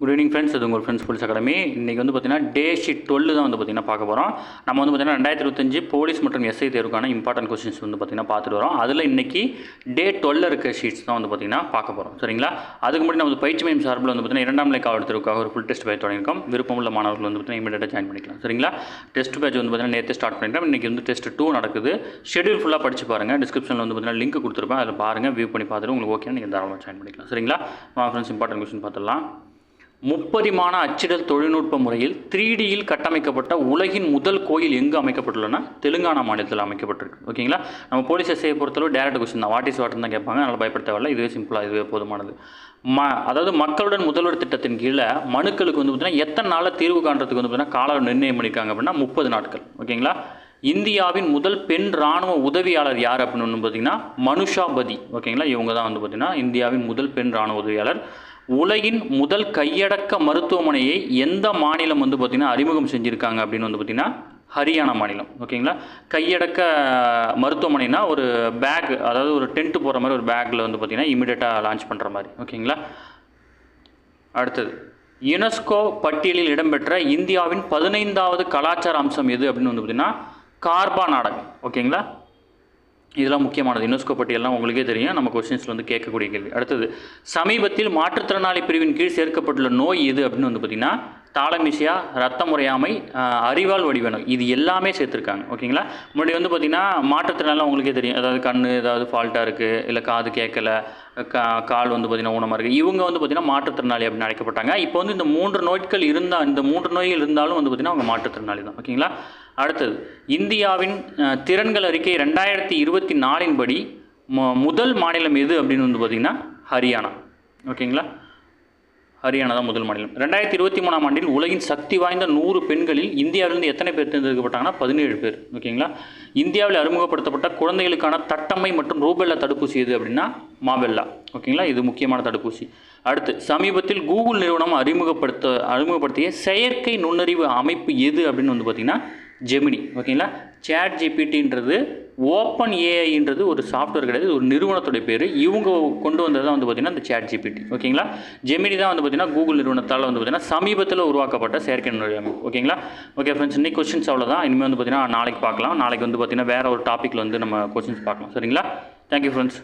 Good evening friends, இது உங்கள் friends police academy. இன்றைக்கி வந்து பார்த்தீங்கன்னா டே ஷீட் 12 தான் வந்து பார்த்தீங்கன்னா பார்க்க போகிறோம். நம்ம வந்து பார்த்தீங்கன்னா 2025 போலீஸ் மற்றும் எஸ்ஐ தேர்வுக்கான இம்பார்ட்டன்ட் கொஸ்டின்ஸ் வந்து பார்த்தீங்கன்னா பார்த்துட்டு வரோம். அதில் இன்றைக்கி டே 12 இருக்க ஷீட்ஸ் தான் வந்து பார்த்தீங்கன்னா பார்க்க போகிறோம். சரிங்களா? அதுக்கு முன்னாடி நம்ம பயிற்சி மையம் சார்பில் வந்து பார்த்தீங்கன்னா 2ஆம் நிலை காவல் தேர்வுக்காக ஒரு ஃபுல் டெஸ்ட் பேட்ச் தொடங்கியிருக்கோம். விருப்பமுள்ள மாணவர்கள் வந்து பார்த்தீங்கன்னா இமீடியட்டாக ஜாயின் பண்ணிக்கலாம். சரிங்களா? டெஸ்ட் பேட்ச் வந்து பார்த்தீங்கன்னா நேற்று ஸ்டார்ட் பண்ணிட்டோம். இன்றைக்கி வந்து டெஸ்ட் 2 நடக்குது. ஷெடியூல் ஃபுல்லாக படித்து பாருங்கள். டிஸ்கிரிப்ஷனில் வந்து பார்த்தீங்கன்னா லிங்க் கொடுத்துருப்பேன். அதில் பாருங்கள், வியூ பண்ணி பார்த்துட்டு உங்களுக்கு ஓகே நீங்கள் தாராளமாக ஜாயின் பண்ணிக்கலாம். சரிங்களா? ஃப்ரெண்ட்ஸ், இம்பார்ட்டன்ட் கொஸ்டின் பார்த்துடலாம். முப்பரிமாண அச்சிடல் தொழில்நுட்ப முறையில் 3Dயில் கட்டமைக்கப்பட்ட உலகின் முதல் கோயில் எங்கு அமைக்கப்பட்டுள்ளனா தெலுங்கானா மாநிலத்தில் அமைக்கப்பட்டிருக்கு. ஓகேங்களா? நம்ம போலீஸ் எஸ்ஐயை பொறுத்தளவு டேரக்ட் கொஸ்டின் தான், வாட் இஸ் வாட்னு தான் கேட்பாங்க. அதனால் பயப்பட தேவையில்லை. இதுவே சிம்பிளாக, இதுவே போதுமானது. அதாவது மக்களுடன் முதல்வர் திட்டத்தின் கீழே மனுக்களுக்கு வந்து பார்த்தீங்கன்னா எத்தனை நாளில் தீர்வு காண்றதுக்கு வந்து பார்த்தீங்கன்னா காலம் நிர்ணயம் பண்ணியிருக்காங்க அப்படின்னா 30 நாட்கள். ஓகேங்களா? இந்தியாவின் முதல் பெண் இராணுவ உதவியாளர் யார் அப்படின்னு வந்து பார்த்தீங்கன்னா மனுஷா பதி. ஓகேங்களா? இவங்க தான் வந்து பார்த்தீங்கன்னா இந்தியாவின் முதல் பெண் இராணுவ உதவியாளர். உலகின் முதல் கையடக்க மருத்துவமனையை எந்த மாநிலம் வந்து பார்த்திங்கன்னா அறிமுகம் செஞ்சுருக்காங்க அப்படின்னு வந்து பார்த்திங்கன்னா ஹரியானா மாநிலம். ஓகேங்களா? கையடக்க மருத்துவமனைனா ஒரு பேக், அதாவது ஒரு டென்ட்டு போகிற மாதிரி ஒரு பேக்கில் வந்து பார்த்திங்கன்னா இமீடியட்டாக லான்ச் பண்ணுற மாதிரி. ஓகேங்களா? அடுத்தது, யுனெஸ்கோ பட்டியலில் இடம்பெற்ற இந்தியாவின் 15வது கலாச்சார அம்சம் எது அப்படின்னு வந்து பார்த்திங்கன்னா கார்பா நாடகம். ஓகேங்களா? இதெல்லாம் முக்கியமானது. யுனெஸ்கோ பட்டியலாம் உங்களுக்கே தெரியும், நம்ம கொஸ்டின்ஸில் வந்து கேட்கக்கூடிய கேள்வி. அடுத்தது, சமீபத்தில் மாற்றுத்திறனாளி பிரிவின் கீழ் சேர்க்கப்பட்டுள்ள நோய் எது அப்படின்னு வந்து பார்த்திங்கன்னா தாலமிசியா, ரத்த முறையாமை, அறிவால் வடிவ நோய். இது எல்லாமே சேர்த்துருக்காங்க. ஓகேங்களா? முன்னாடி வந்து பார்த்திங்கன்னா மாற்றுத்திறனாலாம் உங்களுக்கே தெரியும், அதாவது கண் ஏதாவது ஃபால்ட்டாக இருக்குது, இல்லை காது கேட்கலை, கால் வந்து பார்த்திங்கன்னா ஊனமாக இருக்குது, இவங்க வந்து பார்த்திங்கன்னா மாற்றுத்திறனாளி அப்படின்னு அழைக்கப்பட்டாங்க. இப்போ வந்து இந்த 3 நோய்கள் இருந்தால், இந்த 3 நோய்கள் இருந்தாலும் வந்து பார்த்திங்கன்னா அவங்க மாற்றுத்திறனாளி தான். ஓகேங்களா? அடுத்தது, இந்தியாவின் திறன்கள் அறிக்கை 2024 படி முதல் மாநிலம் எது அப்படின்னு வந்து பார்த்திங்கன்னா ஹரியானா. ஓகேங்களா? ஹரியானா தான் முதல் மாநிலம். 2023ஆம் ஆண்டில் உலகின் சக்தி வாய்ந்த 100 பெண்களில் இந்தியாவிலிருந்து எத்தனை பேர் தேர்ந்தெடுக்கப்பட்டாங்கன்னா 17 பேர். ஓகேங்களா? இந்தியாவில் அறிமுகப்படுத்தப்பட்ட குழந்தைகளுக்கான தட்டம்மை மற்றும் ரூபெல்லா தடுப்பூசி எது அப்படின்னா மாபெல்லா. ஓகேங்களா? இது முக்கியமான தடுப்பூசி. அடுத்து, சமீபத்தில் கூகுள் நிறுவனம் அறிமுகப்படுத்திய செயற்கை நுண்ணறிவு அமைப்பு எது அப்படின்னு வந்து பார்த்திங்கன்னா ஜெமினி. ஓகேங்களா? சேட் ஜிபிடின்றது ஓப்பன் ஏஐன்றது ஒரு சாஃப்ட்வேர் கிடையாது, ஒரு நிறுவனத்துடைய பேர். இவங்க கொண்டு வந்தது தான் வந்து பார்த்திங்கன்னா இந்த சேட் ஜிபிடி. ஓகேங்களா? ஜெமினி தான் வந்து பார்த்திங்கன்னா கூகுள் நிறுவனத்தால் வந்து பார்த்திங்கன்னா சமீபத்தில் உருவாக்கப்பட்ட செயற்கை நுண்ணறிவு அமைப்பு. ஓகேங்களா? ஓகே ஃப்ரெண்ட்ஸ், இன்னைக்கு கொஸ்டின்ஸ் அவ்வளோதான். இனிமேல் வந்து பார்த்திங்கன்னா நாளைக்கு பார்க்கலாம். நாளைக்கு வந்து பார்த்திங்கன்னா வேறு ஒரு டாப்பிக்கில் வந்து நம்ம கொஸ்டின்ஸ் பார்க்கலாம். சரிங்களா? Thank you friends.